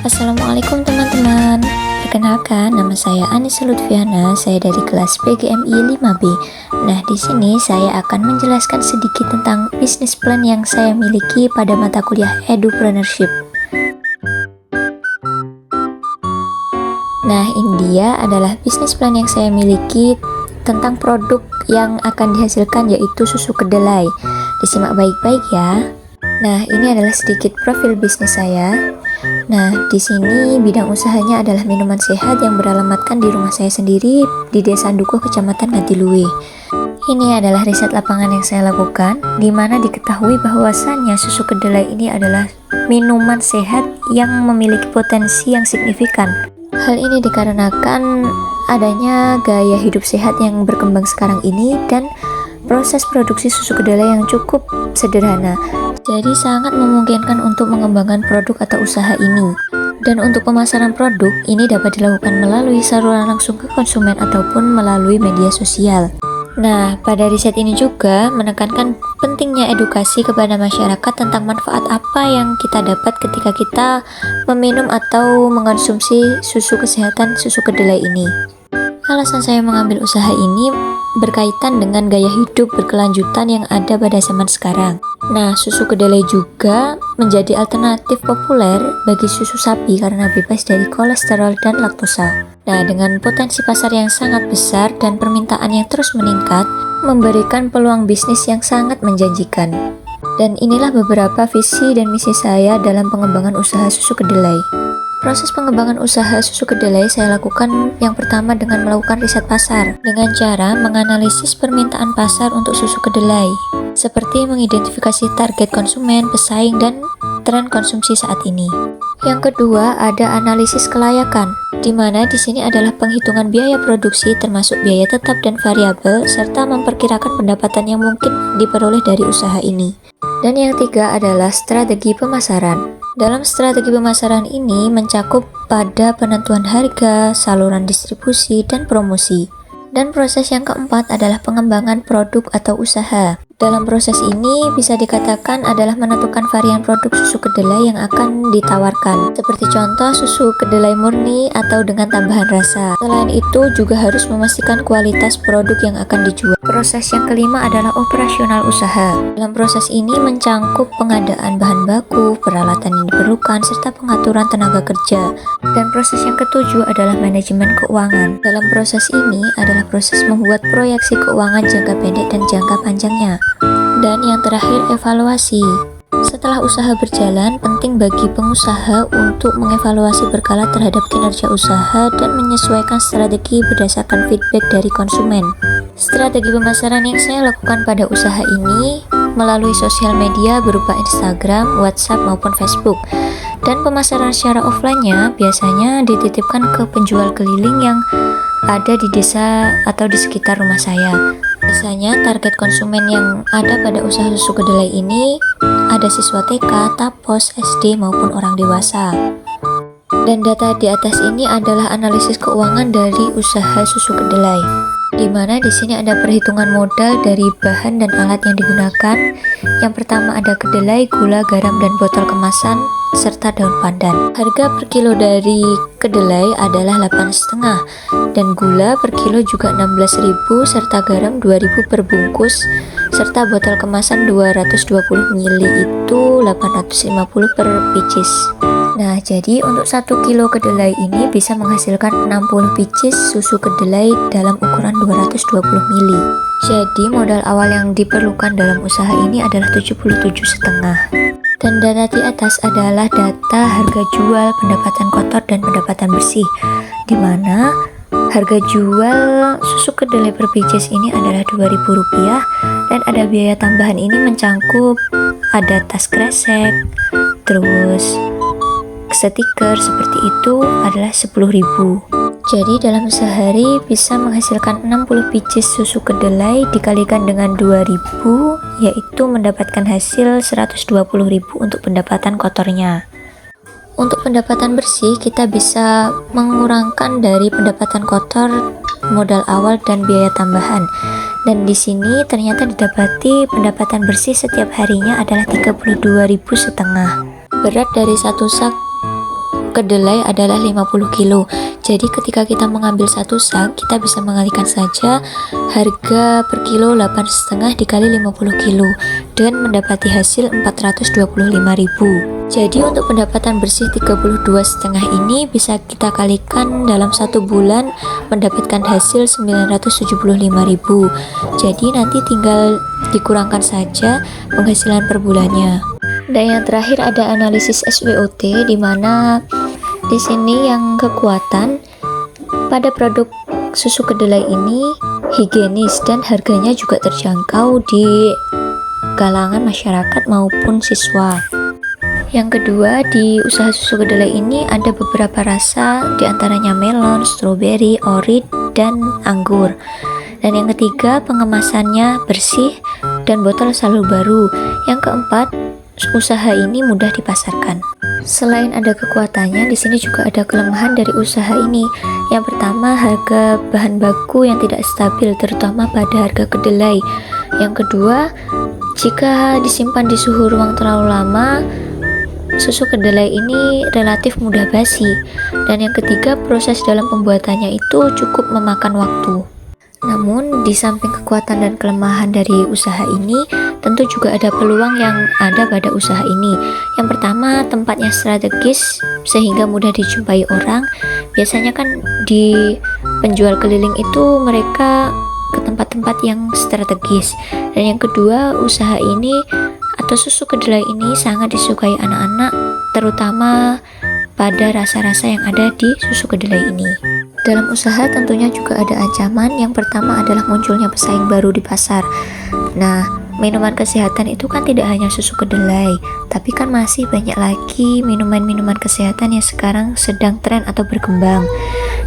Assalamualaikum teman-teman. Perkenalkan, nama saya Anissa Lutfiana, saya dari kelas PGMI 5B. Nah, di sini saya akan menjelaskan sedikit tentang bisnis plan yang saya miliki pada mata kuliah Edupreneurship. Nah, ini dia adalah bisnis plan yang saya miliki tentang produk yang akan dihasilkan, yaitu susu kedelai. Disimak baik-baik ya. Nah, ini adalah sedikit profil bisnis saya. Nah, di sini bidang usahanya adalah minuman sehat yang beralamatkan di rumah saya sendiri di Desa Dukuh, Kecamatan Ngadiluih. Ini adalah riset lapangan yang saya lakukan, di mana diketahui bahwasannya susu kedelai ini adalah minuman sehat yang memiliki potensi yang signifikan. Hal ini dikarenakan adanya gaya hidup sehat yang berkembang sekarang ini dan proses produksi susu kedelai yang cukup sederhana. Jadi sangat memungkinkan untuk mengembangkan produk atau usaha ini. Dan untuk pemasaran produk, ini dapat dilakukan melalui saluran langsung ke konsumen ataupun melalui media sosial. Nah, pada riset ini juga menekankan pentingnya edukasi kepada masyarakat tentang manfaat apa yang kita dapat ketika kita meminum atau mengonsumsi susu kesehatan susu kedelai ini. Alasan saya mengambil usaha ini berkaitan dengan gaya hidup berkelanjutan yang ada pada zaman sekarang. Nah, susu kedelai juga menjadi alternatif populer bagi susu sapi karena bebas dari kolesterol dan laktosa. Nah, dengan potensi pasar yang sangat besar dan permintaan yang terus meningkat, memberikan peluang bisnis yang sangat menjanjikan. Dan inilah beberapa visi dan misi saya dalam pengembangan usaha susu kedelai. Proses pengembangan usaha susu kedelai saya lakukan yang pertama dengan melakukan riset pasar dengan cara menganalisis permintaan pasar untuk susu kedelai, seperti mengidentifikasi target konsumen, pesaing, dan tren konsumsi saat ini. Yang kedua, ada analisis kelayakan, di mana di sini adalah penghitungan biaya produksi termasuk biaya tetap dan variabel, serta memperkirakan pendapatan yang mungkin diperoleh dari usaha ini. Dan yang ketiga adalah strategi pemasaran. Dalam strategi pemasaran ini mencakup pada penentuan harga, saluran distribusi, dan promosi. Dan proses yang keempat adalah pengembangan produk atau usaha. Dalam proses ini bisa dikatakan adalah menentukan varian produk susu kedelai yang akan ditawarkan, seperti contoh susu kedelai murni atau dengan tambahan rasa. Selain itu juga harus memastikan kualitas produk yang akan dijual. Proses yang kelima adalah operasional usaha. Dalam proses ini mencangkup pengadaan bahan baku, peralatan yang diperlukan, serta pengaturan tenaga kerja. Dan proses yang ketujuh adalah manajemen keuangan. Dalam proses ini adalah proses membuat proyeksi keuangan jangka pendek dan jangka panjangnya. Dan yang terakhir, evaluasi. Setelah usaha berjalan, penting bagi pengusaha untuk mengevaluasi berkala terhadap kinerja usaha dan menyesuaikan strategi berdasarkan feedback dari konsumen. Strategi pemasaran yang saya lakukan pada usaha ini melalui sosial media berupa Instagram, WhatsApp, maupun Facebook. Dan pemasaran secara offline-nya biasanya dititipkan ke penjual keliling yang ada di desa atau di sekitar rumah saya. Biasanya target konsumen yang ada pada usaha susu kedelai ini ada siswa TK, TAPOS, SD, maupun orang dewasa. Dan data di atas ini adalah analisis keuangan dari usaha susu kedelai, di mana di sini ada perhitungan modal dari bahan dan alat yang digunakan. Yang pertama ada kedelai, gula, garam, dan botol kemasan, serta daun pandan. Harga per kilo dari kedelai adalah 8,5 dan gula per kilo juga 16.000 serta garam 2.000 per bungkus serta botol kemasan 220 ml itu 850 per pieces. Nah, jadi untuk 1 kilo kedelai ini bisa menghasilkan 60 pieces susu kedelai dalam ukuran 220 ml. Jadi modal awal yang diperlukan dalam usaha ini adalah 77,5. Dan data di atas adalah data harga jual, pendapatan kotor, dan pendapatan bersih, di mana harga jual susu kedelai per pieces ini adalah Rp2.000 dan ada biaya tambahan ini mencangkup ada tas kresek, terus stiker seperti itu adalah 10.000. Jadi dalam sehari bisa menghasilkan 60 pieces susu kedelai dikalikan dengan 2.000, yaitu mendapatkan hasil 120.000 untuk pendapatan kotornya. Untuk pendapatan bersih kita bisa mengurangkan dari pendapatan kotor, modal awal, dan biaya tambahan. Dan di sini ternyata didapati pendapatan bersih setiap harinya adalah 32.500. Berat dari satu sak kedelai adalah 50 kilo. Jadi ketika kita mengambil satu sak, kita bisa mengalihkan saja harga per kilo 8,5 dikali 50 kilo dan mendapati hasil 425.000. Jadi untuk pendapatan bersih 32,5 ini bisa kita kalikan dalam 1 bulan mendapatkan hasil 975.000. Jadi nanti tinggal dikurangkan saja penghasilan per bulannya. Dan yang terakhir ada analisis SWOT, di mana di sini yang kekuatan pada produk susu kedelai ini higienis dan harganya juga terjangkau di kalangan masyarakat maupun siswa. Yang kedua, di usaha susu kedelai ini ada beberapa rasa, diantaranya melon, stroberi, orit, dan anggur. Dan yang ketiga, pengemasannya bersih dan botol selalu baru. Yang keempat, usaha ini mudah dipasarkan. Selain ada kekuatannya, di sini juga ada kelemahan dari usaha ini. Yang pertama, harga bahan baku yang tidak stabil, terutama pada harga kedelai. Yang kedua, jika disimpan di suhu ruang terlalu lama, susu kedelai ini relatif mudah basi. Dan yang ketiga, proses dalam pembuatannya itu cukup memakan waktu. Namun, di samping kekuatan dan kelemahan dari usaha ini, tentu juga ada peluang yang ada pada usaha ini. Yang pertama, tempatnya strategis sehingga mudah dijumpai orang. Biasanya kan di penjual keliling itu mereka ke tempat-tempat yang strategis. Dan yang kedua, usaha ini atau susu kedelai ini sangat disukai anak-anak, terutama pada rasa-rasa yang ada di susu kedelai ini. Dalam usaha tentunya juga ada ancaman. Yang pertama adalah munculnya pesaing baru di pasar. Nah, minuman kesehatan itu kan tidak hanya susu kedelai, tapi kan masih banyak lagi minuman-minuman kesehatan yang sekarang sedang tren atau berkembang.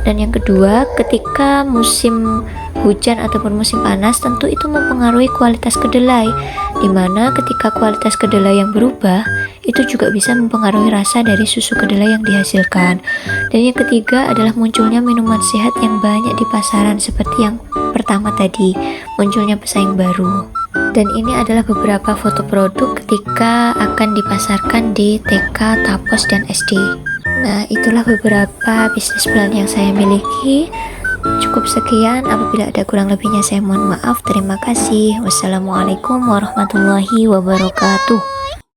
Dan yang kedua, ketika musim hujan ataupun musim panas, tentu itu mempengaruhi kualitas kedelai, dimana ketika kualitas kedelai yang berubah, itu juga bisa mempengaruhi rasa dari susu kedelai yang dihasilkan. Dan yang ketiga adalah munculnya minuman sehat yang banyak di pasaran, seperti yang pertama tadi, munculnya pesaing baru. Dan ini adalah beberapa foto produk ketika akan dipasarkan di TK, Tapos, dan SD. Nah, itulah beberapa bisnis plan yang saya miliki. Cukup sekian, apabila ada kurang lebihnya saya mohon maaf. Terima kasih. Wassalamualaikum warahmatullahi wabarakatuh.